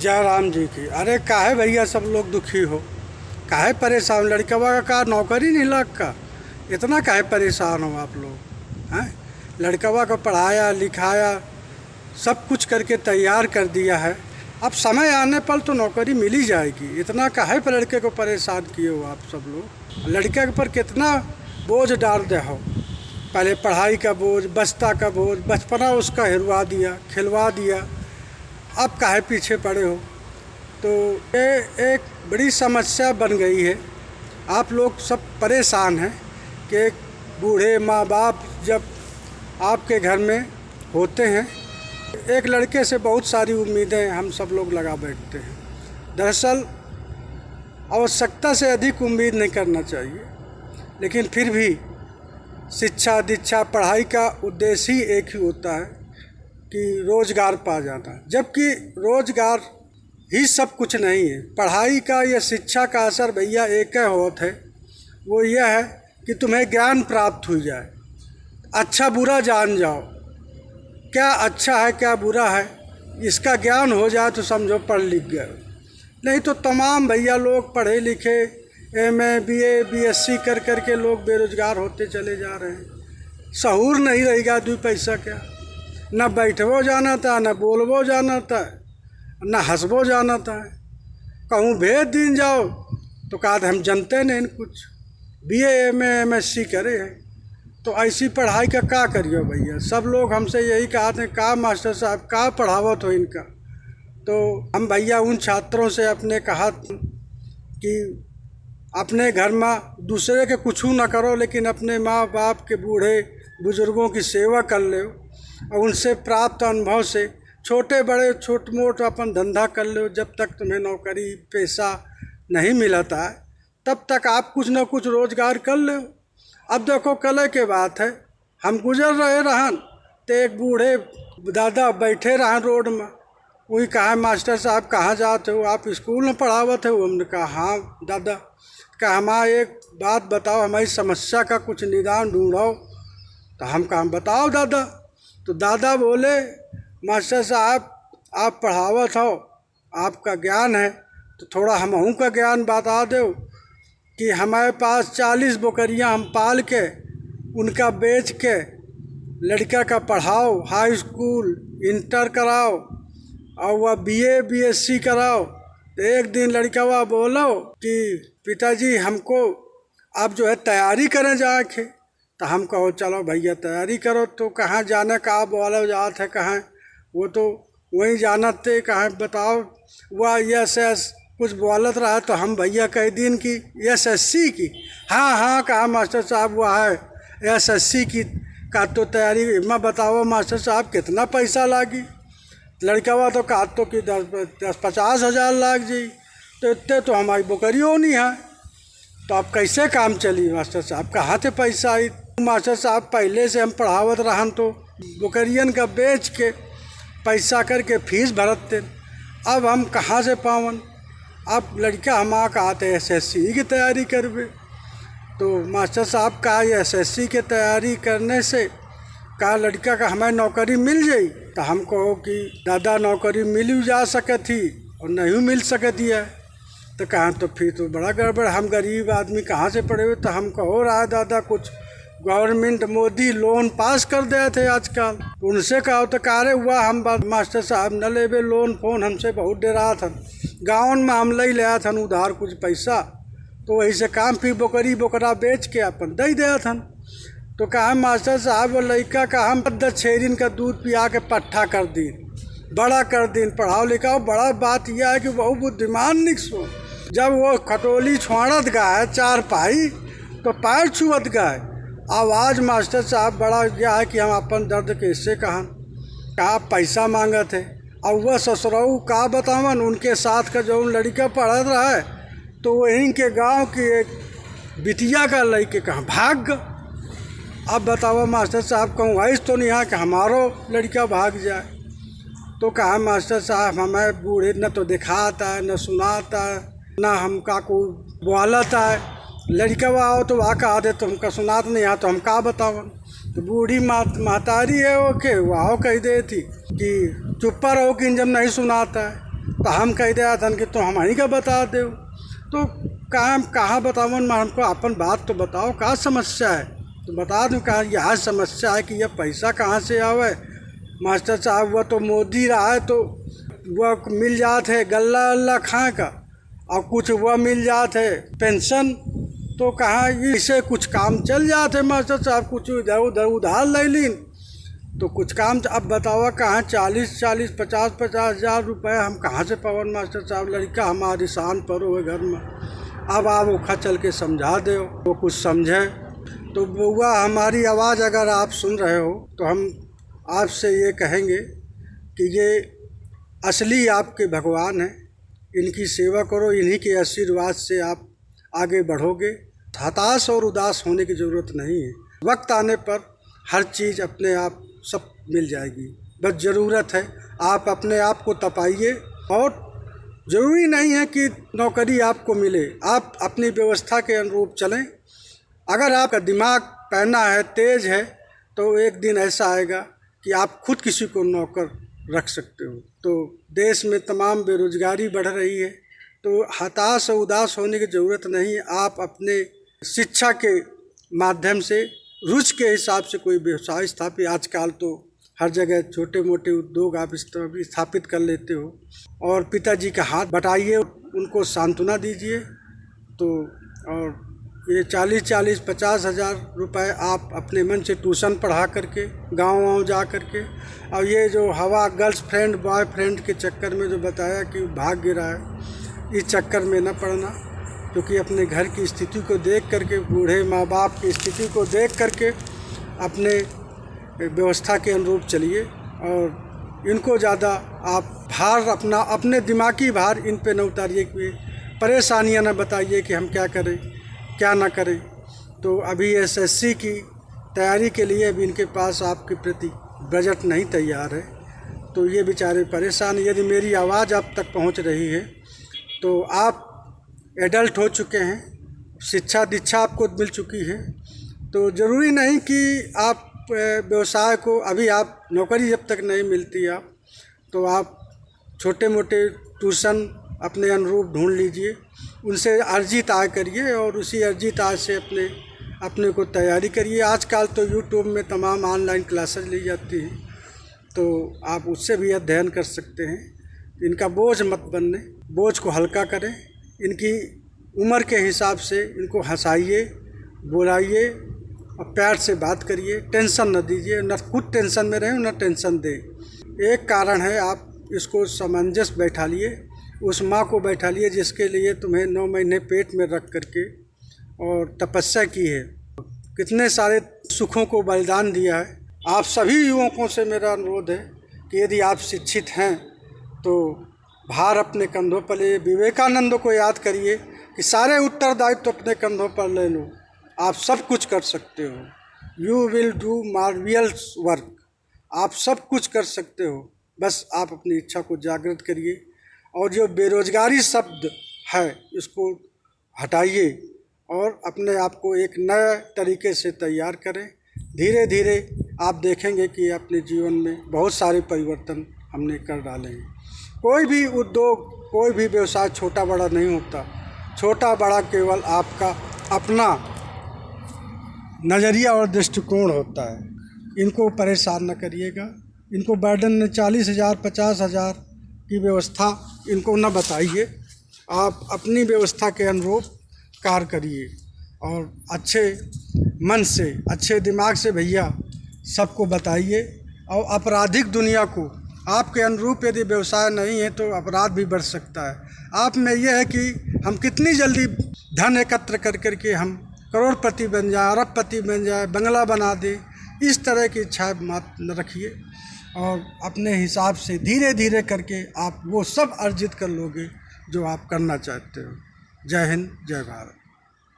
जय राम जी की। अरे काहे भैया सब लोग दुखी हो, काहे परेशान? लड़कवा का नौकरी नहीं लग का, इतना काहे परेशान हो आप लोग हैं? लड़कवा को पढ़ाया लिखाया सब कुछ करके तैयार कर दिया है, अब समय आने पर तो नौकरी मिल ही जाएगी। इतना काहे पर लड़के को परेशान किए हो आप सब लोग? लड़के के ऊपर कितना बोझ डाल दे हो, पहले पढ़ाई का बोझ, बस्ता का बोझ, बचपना उसका हिरवा दिया, खिलवा दिया, अब काहे पीछे पड़े हो? तो ये एक बड़ी समस्या बन गई है। आप लोग सब परेशान हैं कि एक बूढ़े माँ बाप जब आपके घर में होते हैं, एक लड़के से बहुत सारी उम्मीदें हम सब लोग लगा बैठते हैं। दरअसल आवश्यकता से अधिक उम्मीद नहीं करना चाहिए, लेकिन फिर भी शिक्षा दीक्षा पढ़ाई का उद्देश्य ही एक ही होता है कि रोज़गार पा जाना, जबकि रोज़गार ही सब कुछ नहीं है। पढ़ाई का या शिक्षा का असर भैया एक ही होता है, वो यह है कि तुम्हें ज्ञान प्राप्त हो जाए, अच्छा बुरा जान जाओ, क्या अच्छा है क्या बुरा है इसका ज्ञान हो जाए तो समझो पढ़ लिख गए। नहीं तो तमाम भैया लोग पढ़े लिखे MA BA BSc कर कर के लोग बेरोज़गार होते चले जा रहे हैं। शऊर नहीं रहेगा, 2 पैसा क्या, न बैठबो जाना था, न बोलबो जाना था, न हंसबो जाना था। कहूँ भेज दिन जाओ तो कहा हम जानते नहीं कुछ, BA MA MSc करे हैं। तो ऐसी पढ़ाई का क्या करियो भैया? सब लोग हमसे यही कहते हैं, का मास्टर साहब का पढ़ावत हो इनका? तो हम भैया उन छात्रों से अपने कहा कि अपने घर में दूसरे के कुछ ना करो, लेकिन अपने माँ बाप के बूढ़े बुज़ुर्गों की सेवा कर लो और उनसे प्राप्त अनुभव से छोटे बड़े छोट मोट अपन धंधा कर लो। जब तक तुम्हें नौकरी पैसा नहीं मिलता है तब तक आप कुछ ना कुछ रोज़गार कर लो। अब देखो कल के बात है, हम गुजर रहे रहन तो एक बूढ़े दादा बैठे रहन रोड में, वही कहा मास्टर साहब कहाँ जाते हो, आप स्कूल में पढ़ावत हो? हमने कहा हाँ दादा। कहा हमारा एक बात बताओ, हमारी समस्या का कुछ निदान ढूंढो। तो हम कहा बताओ दादा। तो दादा बोले मास्टर साहब आप पढ़ावत हो, आपका ज्ञान है तो थोड़ा हमहू का ज्ञान बता दो कि हमारे पास 40 बकरियां हम पाल के उनका बेच के लड़का का पढ़ाओ, हाई स्कूल इंटर कराओ और वह BA BSc कराओ। तो एक दिन लड़का वह बोलो कि पिताजी हमको अब जो है तैयारी करें जाके। तो हम कहो चलो भैया तैयारी करो। तो कहाँ जाने का आप बोलो जात है कहाँ? वो तो वहीं जानते कहाँ बताओ। वह SS कुछ बोलत रहा तो हम भैया कह दिन की SSC की। हाँ हाँ कहा मास्टर साहब वह है SSC की का तो तैयारी। मैं बताओ मास्टर साहब कितना पैसा लागी? लड़का हुआ तो कहा तो कि 10-50 हज़ार लाग जी। तो इतने तो हमारी बकरियों नहीं है, तो अब कैसे काम चली मास्टर साहब? कहाँ से पैसा आई? मास्टर साहब पहले से हम पढ़ावत रहन तो बकरियन का बेच के पैसा करके फीस भरते, अब हम कहाँ से पावन? अब लड़का हमारा कहते SSC की तैयारी करवे। तो मास्टर साहब कहा SSC की तैयारी करने से कहा लड़का का हमें नौकरी मिल जाई। तो हम कहो कि दादा नौकरी मिल जा सके थी और नहीं मिल सकती है। तो कहा तो फिर तो बड़ा गड़बड़, हम गरीब आदमी कहाँ से पढ़े हुए? तो हम कहो रहा दादा कुछ गवर्नमेंट मोदी लोन पास कर दिए थे आजकल, उनसे कहो तो कह रहे हुआ हम मास्टर साहब न लेवे लोन फोन, हमसे बहुत डरा था। गाँव में हम ले लिया था उधार कुछ पैसा, तो वही से काम फिर बकरी बकरा बेच के अपन दे दिया था। तो कहा मास्टर साहब वो लड़का का हम 10 छेरिन का दूध पिया के पट्ठा कर दी, बड़ा कर दिन, पढ़ाओ लिखाओ। बड़ा बात यह है कि बहुत बुद्धिमान निकसो। जब वो खटोली छोड़त गए 4 पाई तो पैर छुअत गए। आवाज़ मास्टर साहब बड़ा यह है कि हम अपन दर्द कैसे कहा पैसा मांगे थे। और वह ससुराऊ का बतावन उनके साथ का जो लड़का पढ़त रहा है तो वहीं के गांव की एक बिटिया का लड़के कहाँ भाग गए। अब बताओ मास्टर साहब कहूँ ऐस तो नहीं है कि हमारो लड़का भाग जाए। तो कहा मास्टर साहब हमें बूढ़े न तो दिखाता है न सुनाता है न हमका को बोलता है। लड़का आओ तो वहाँ कहा दे तो हमका सुनात नहीं है तो हम का बतावन। तो बूढ़ी महतारी है वो के वहाँ कह दे थी कि चुप्पा रहो कि जब नहीं सुनाता है। तो हम कह दिया था कि तो हम ही का बता दो। तो कहाँ बतावन हमको अपन बात तो बताओ, कहाँ समस्या है तो बता दूँ। कहाँ यह समस्या है कि यह पैसा कहाँ से आवे मास्टर साहब। वह तो मोदी रहा है तो वह मिल जाते है गल्ला अल्ला खाए का, और कुछ वह मिल जाते है पेंशन। तो कहाँ इससे कुछ काम चल जाते मास्टर साहब, कुछ इधर उधर उधार ले लीन तो कुछ काम। अब बताओ कहाँ 40-40, 50-50 हज़ार रुपये हम कहाँ से पावन मास्टर साहब। लड़का हमारी शान पर हो घर में। अब आप ओखा चल के समझा दो वो कुछ समझे। तो बउआ हमारी आवाज़ अगर आप सुन रहे हो तो हम आपसे ये कहेंगे कि ये असली आपके भगवान हैं, इनकी सेवा करो, इन्हीं के आशीर्वाद से आप आगे बढ़ोगे। हताश और उदास होने की ज़रूरत नहीं है। वक्त आने पर हर चीज़ अपने आप सब मिल जाएगी। बस ज़रूरत है आप अपने आप को तपाइए। और ज़रूरी नहीं है कि नौकरी आपको मिले, आप अपनी व्यवस्था के अनुरूप चलें। अगर आपका दिमाग पैना है, तेज़ है, तो एक दिन ऐसा आएगा कि आप खुद किसी को नौकर रख सकते हो। तो देश में तमाम बेरोज़गारी बढ़ रही है, तो हताश और उदास होने की ज़रूरत नहीं। आप अपने शिक्षा के माध्यम से रुचि के हिसाब से कोई व्यवसाय स्थापित, आजकल तो हर जगह छोटे मोटे उद्योग आप स्थापित कर लेते हो। और पिताजी का हाथ बटाइए, उनको सांत्वना दीजिए। तो और ये 40-40, 50 हज़ार रुपये आप अपने मन से ट्यूशन पढ़ा करके गाँव जा करके, और ये जो हवा गर्ल्स फ्रेंड बॉयफ्रेंड के चक्कर में जो बताया कि भाग गिरा है, इस चक्कर में न पड़ना। क्योंकि अपने घर की स्थिति को देख करके, बूढ़े माँ बाप की स्थिति को देख करके अपने व्यवस्था के अनुरूप चलिए। और इनको ज़्यादा आप भार अपने दिमागी भार इन पे न उतारिए कि परेशानियां न बताइए कि हम क्या करें क्या ना करें। तो अभी एसएससी की तैयारी के लिए अभी इनके पास आपके प्रति बजट नहीं तैयार है, तो ये बेचारे परेशान। यदि मेरी आवाज़ आप तक पहुंच रही है तो आप एडल्ट हो चुके हैं, शिक्षा दीक्षा आपको मिल चुकी है, तो ज़रूरी नहीं कि आप व्यवसाय को, अभी आप नौकरी जब तक नहीं मिलती आप, तो आप छोटे मोटे ट्यूशन अपने अनुरूप ढूंढ लीजिए, उनसे अर्जित आय करिए और उसी अर्जित आय से अपने को तैयारी करिए। आजकल तो यूट्यूब में तमाम ऑनलाइन क्लासेस ली जाती हैं, तो आप उससे भी अध्ययन कर सकते हैं। इनका बोझ मत बनने, बोझ को हल्का करें। इनकी उम्र के हिसाब से इनको हंसाइए, बुलाइए और प्यार से बात करिए। टेंशन न दीजिए, न खुद टेंशन में रहें न टेंशन दें। एक कारण है, आप इसको सामंजस्य बैठा लिए, उस माँ को बैठा लिए जिसके लिए तुम्हें 9 महीने पेट में रख करके और तपस्या की है, कितने सारे सुखों को बलिदान दिया है। आप सभी युवकों से मेरा अनुरोध है कि यदि आप शिक्षित हैं तो भार अपने कंधों पर ले। विवेकानंद को याद करिए कि सारे उत्तरदायित्व अपने कंधों पर ले लो, आप सब कुछ कर सकते हो। यू विल डू मार्वियल्स वर्क, आप सब कुछ कर सकते हो, बस आप अपनी इच्छा को जागृत करिए। और जो बेरोजगारी शब्द है इसको हटाइए और अपने आप को एक नए तरीके से तैयार करें। धीरे धीरे आप देखेंगे कि अपने जीवन में बहुत सारे परिवर्तन हमने कर डाले हैं। कोई भी उद्योग, कोई भी व्यवसाय छोटा बड़ा नहीं होता। छोटा बड़ा केवल आपका अपना नज़रिया और दृष्टिकोण होता है। इनको परेशान न करिएगा, इनको बर्डन 40,000 50,000 की व्यवस्था इनको न बताइए। आप अपनी व्यवस्था के अनुरूप कार्य करिए और अच्छे मन से, अच्छे दिमाग से भैया सबको बताइए। और आपराधिक दुनिया को, आपके अनुरूप यदि व्यवसाय नहीं है तो अपराध भी बढ़ सकता है। आप में यह है कि हम कितनी जल्दी धन एकत्र कर करके हम करोड़पति बन जाए, अरबपति बन जाए, बंगला बना दे, इस तरह की इच्छा मत न रखिए। और अपने हिसाब से धीरे धीरे करके आप वो सब अर्जित कर लोगे जो आप करना चाहते हो। जय हिंद, जय भारत।